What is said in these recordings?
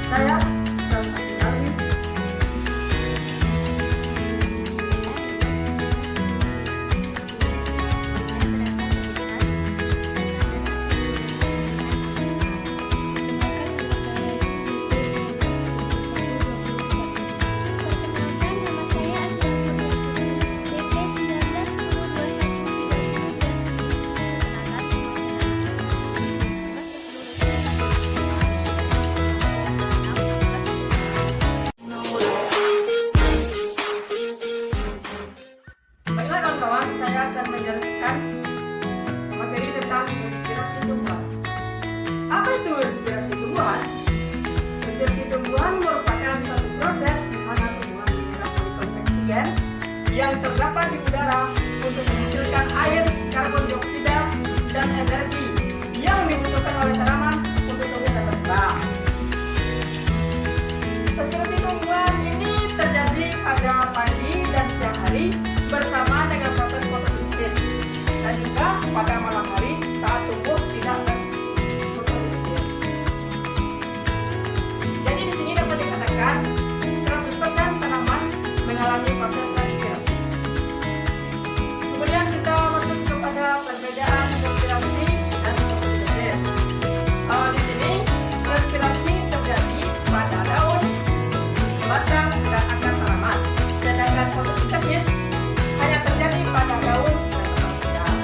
Saya Sasaki. Baiklah kawan-kawan, saya akan menjelaskan materi tentang inspirasi tumbuhan. Apa itu inspirasi tumbuhan? Inspirasi tumbuhan merupakan suatu proses di mana tumbuhan menyerap molekul oksigen yang terdapat di udara untuk menghasilkan air, karbon dioksida, dan energi yang dibutuhkan oleh tanaman untuk tumbuh dan berkembang. Inspirasi tumbuhan ini terjadi pada pagi dan siang hari bersama dengan proses fotosintesis, dan juga pada malam hari saat tumbuh tidak berfotosintesis. Jadi di sini dapat dikatakan 100% tanaman mengalami proses respirasi. Kemudian kita masuk kepada perbedaan respirasi dan fotosintesis. Di sini respirasi terjadi pada daun, batang, dan akar tanaman, sedangkan fotosintesis hanya terjadi pada daun dan batang.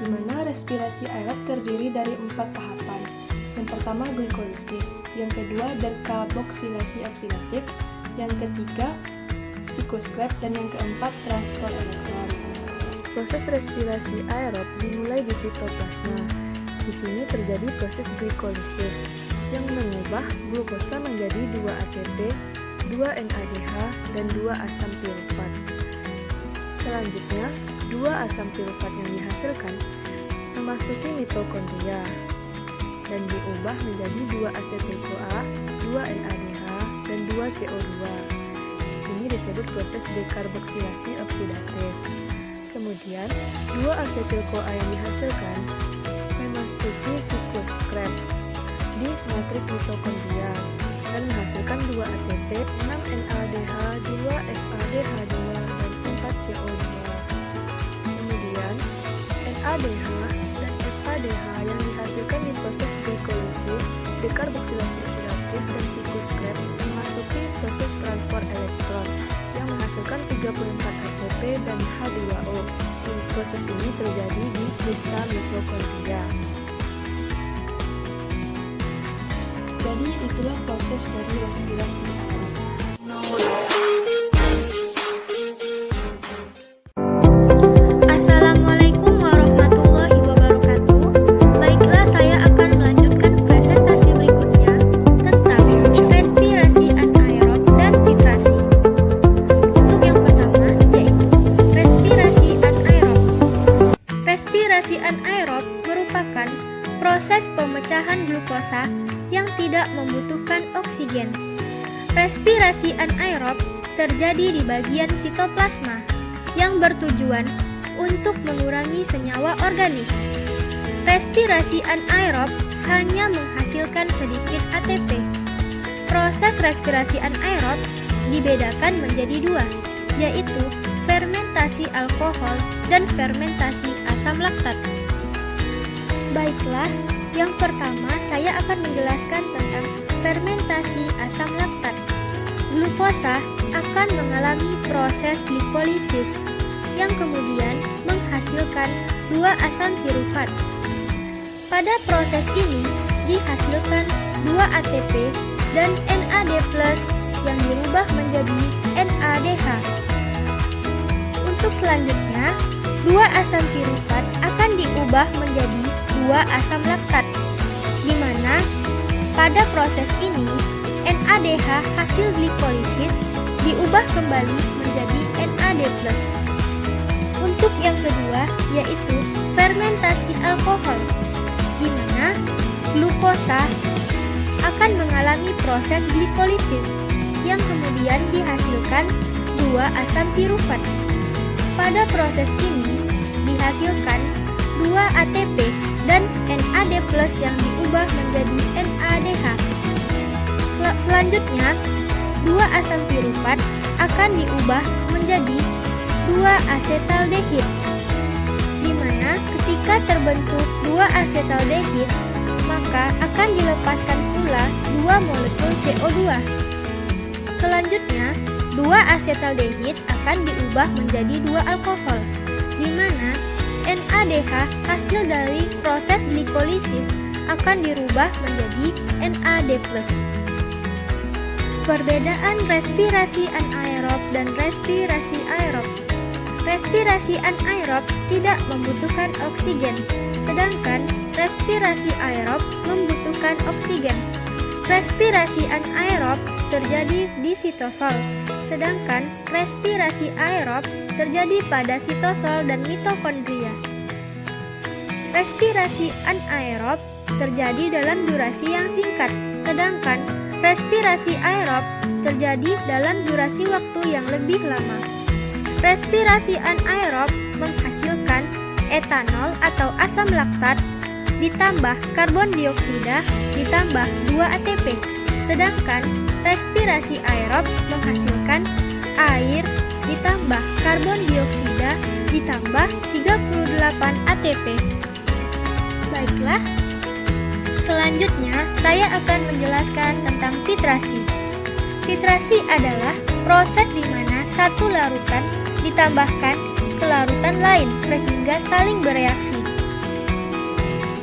di mana respirasi aerob terdiri dari 4 tahapan. Yang pertama glikolisis, yang kedua dekarboksilasi oksidatif, yang ketiga sikloskop, dan yang keempat transport elektron. Proses respirasi aerob dimulai di sitoplasma. Di sini terjadi proses glikolisis yang mengubah glukosa menjadi 2 ATP, 2 NADH, dan 2 asam pirufat. Selanjutnya, 2 asam pirufat yang dihasilkan memasuki mitokondria dan diubah menjadi 2 asetil-CoA, 2 NADH, dan 2 CO2. Ini disebut proses dekarboksilasi oksidatif. Kemudian, 2 asetil-CoA yang dihasilkan memasuki sikloskop di matriks mitokondria dan menghasilkan 2 ATP, 6 NADH, 2 FADH2, dan 4 CO2. Kemudian, NADH dan FADH yang dihasilkan di proses glikolisis, dekarboksilasi oksidatif, dan sikloskop memasuki proses transport elektron yang menghasilkan 34 ATP dan H2O. Proses ini terjadi di kristal mitokondria. Jadi itulah proses dari respirasi aerob. Assalamualaikum warahmatullahi wabarakatuh. Baiklah, saya akan melanjutkan presentasi berikutnya tentang respirasi anaerob dan titrasi. Untuk yang pertama yaitu respirasi anaerob. Respirasi anaerob merupakan proses pemecahan glukosa yang tidak membutuhkan oksigen. Respirasi anaerob terjadi di bagian sitoplasma yang bertujuan untuk mengurangi senyawa organik. Respirasi anaerob hanya menghasilkan sedikit ATP. Proses respirasi anaerob dibedakan menjadi 2, yaitu fermentasi alkohol dan fermentasi asam laktat. Baiklah, yang pertama saya akan menjelaskan tentang fermentasi asam laktat. Glukosa akan mengalami proses glikolisis yang kemudian menghasilkan 2 asam pirufat. Pada proses ini dihasilkan 2 ATP dan NAD+ yang dirubah menjadi NADH. Untuk selanjutnya, 2 asam pirufat akan diubah menjadi 2 asam laktat, di mana pada proses ini NADH hasil glikolisis diubah kembali menjadi NAD+. Untuk yang kedua yaitu fermentasi alkohol, di mana glukosa akan mengalami proses glikolisis yang kemudian dihasilkan 2 asam pirufat. Pada proses ini dihasilkan 2 ATP dan NAD+ yang diubah menjadi NADH. Selanjutnya, 2 asam pirufat akan diubah menjadi 2 asetaldehid, di mana ketika terbentuk 2 asetaldehid, maka akan dilepaskan pula 2 molekul CO2. Selanjutnya, 2 asetaldehid akan diubah menjadi 2 alkohol, di mana NADH hasil dari proses glikolisis akan dirubah menjadi NAD+. Perbedaan respirasi anaerob dan respirasi aerob. Respirasi anaerob tidak membutuhkan oksigen, sedangkan respirasi aerob membutuhkan oksigen. Respirasi anaerob terjadi di sitosol, sedangkan respirasi aerob terjadi pada sitosol dan mitokondria. Respirasi anaerob terjadi dalam durasi yang singkat, sedangkan respirasi aerob terjadi dalam durasi waktu yang lebih lama. Respirasi anaerob menghasilkan etanol atau asam laktat ditambah karbon dioksida ditambah 2 ATP, sedangkan respirasi aerob menghasilkan air ditambah karbon dioksida ditambah 38 ATP. Baiklah, selanjutnya saya akan menjelaskan tentang titrasi. Titrasi adalah proses di mana satu larutan ditambahkan ke larutan lain sehingga saling bereaksi.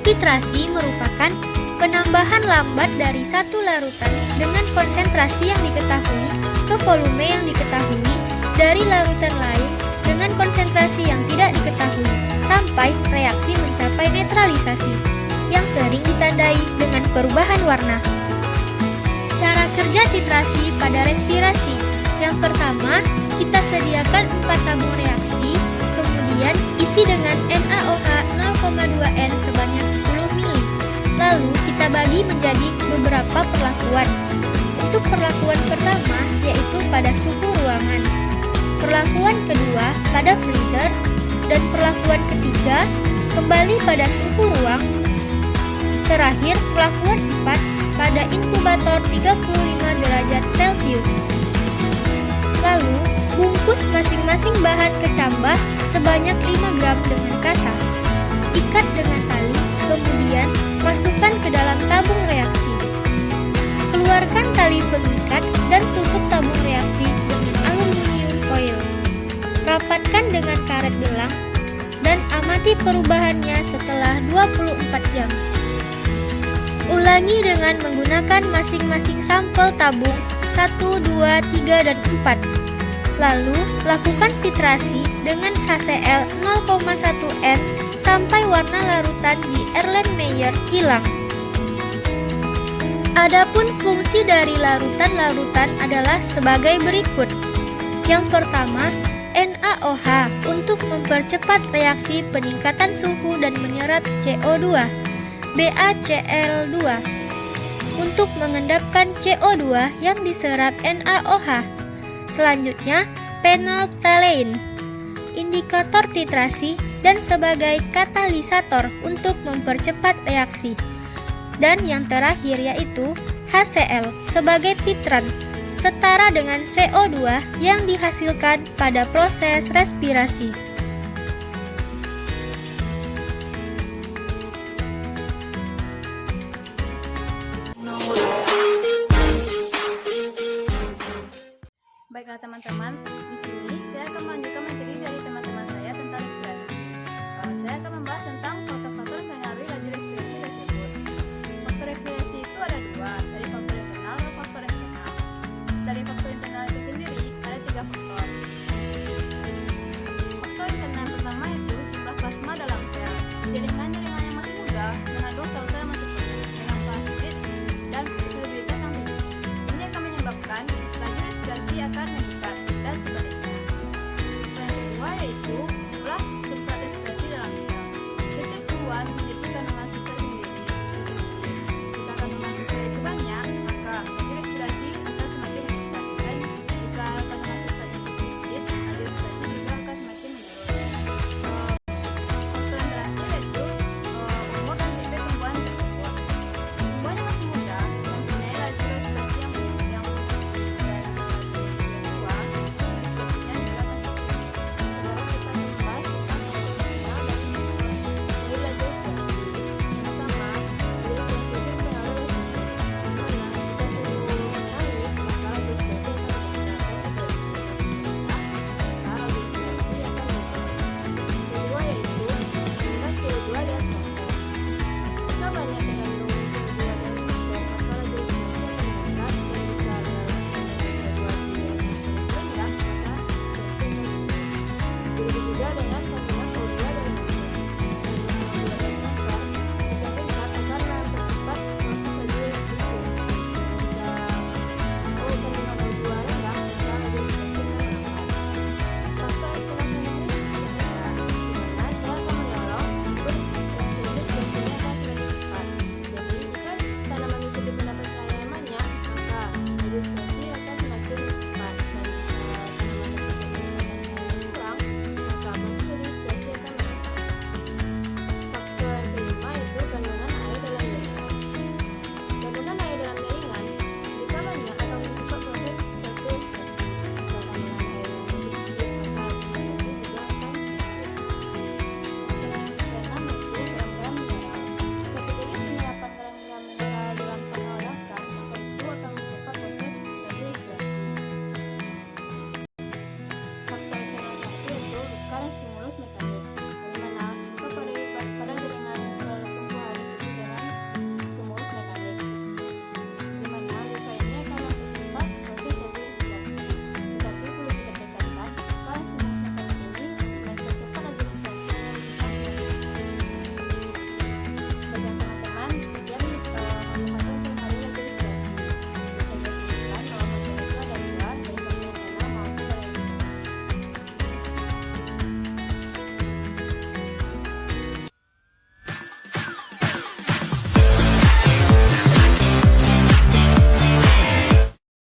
Titrasi merupakan penambahan lambat dari satu larutan dengan konsentrasi yang diketahui ke volume yang diketahui dari larutan lain dengan konsentrasi yang tidak diketahui sampai reaksi mencapai netralisasi yang sering ditandai dengan perubahan warna. Cara kerja titrasi pada respirasi. Yang pertama, kita sediakan 4 tabung reaksi, kemudian isi dengan NaOH 0,2N sebanyak 10 ml. Lalu kita bagi menjadi beberapa perlakuan. Untuk perlakuan pertama yaitu pada suhu ruangan, perlakuan kedua pada freezer, dan perlakuan ketiga kembali pada suhu ruang. Terakhir, perlakuan 4 pada inkubator 35 derajat Celcius. Lalu, bungkus masing-masing bahan kecambah sebanyak 5 gram dengan kasa. Ikat dengan tali, kemudian masukkan ke dalam tabung reaksi. Keluarkan tali pengikat dan tutup tabung reaksi dengan aluminium foil. Rapatkan dengan karet gelang dan amati perubahannya setelah 24 jam. Ulangi dengan menggunakan masing-masing sampel tabung 1, 2, 3, dan 4. Lalu, lakukan titrasi dengan HCl 0,1N sampai warna larutan di Erlenmeyer hilang. Adapun fungsi dari larutan-larutan adalah sebagai berikut. Yang pertama, NaOH untuk mempercepat reaksi peningkatan suhu dan menyerap CO2. BaCl2 untuk mengendapkan CO2 yang diserap NaOH. Selanjutnya, phenolphthalein, indikator titrasi dan sebagai katalisator untuk mempercepat reaksi. Dan yang terakhir yaitu HCl sebagai titran, setara dengan CO2 yang dihasilkan pada proses respirasi.